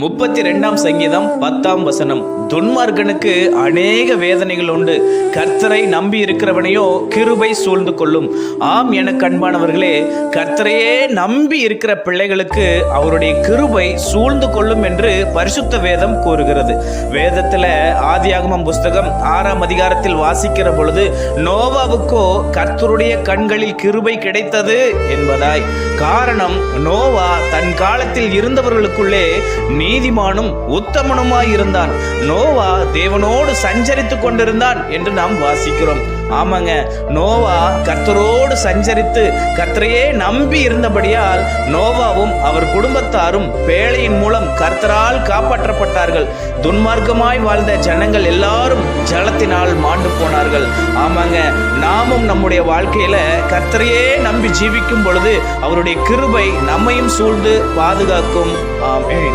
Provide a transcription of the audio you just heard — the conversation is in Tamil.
32 சங்கீதம் 10 துன்மார்க்கனுக்கு அநேக வேதனைகள் உண்டு, கர்த்தரை நம்பி இருக்கிறவனையோ கிருபை சூழ்ந்து கொள்ளும். ஆம், எனக்கு அன்பானவர்களே, கர்த்தரையே நம்பி இருக்கிற பிள்ளைகளுக்கு அவருடைய கிருபை சூழ்ந்து கொள்ளும் என்று பரிசுத்த வேதம் கூறுகிறது. வேதத்துல ஆதியாகமம் புஸ்தகம் 6ஆம் அதிகாரத்தில் வாசிக்கிற பொழுது, நோவாவுக்கோ கர்த்தருடைய கண்களில் கிருபை கிடைத்தது என்பதாய். காரணம், நோவா தன் காலத்தில் இருந்தவர்களுக்குள்ளே நீதிமானும் உத்தமனுமாய் இருந்தான். நோவா தேவனோடு சஞ்சரித்துக் கொண்டிருந்தான் என்று நாம் வாசிக்கிறோம். ஆமாங்க, நோவா கர்த்தரோடு சஞ்சரித்து கர்த்தரையே நம்பி இருந்தபடியால் நோவாவும் அவர் குடும்பத்தாரும் பேழையின் மூலம் கர்த்தரால் காப்பாற்றப்பட்டார்கள். துன்மார்க்கமாய் வாழ்ந்த ஜனங்கள் எல்லாரும் ஜலத்தினால் மாண்டு போனார்கள். ஆமாங்க, நாமும் நம்முடைய வாழ்க்கையில கர்த்தரையே நம்பி ஜீவிக்கும் பொழுது அவருடைய கிருபை நம்மையும் சூழ்ந்து பாதுகாக்கும். ஆமென்.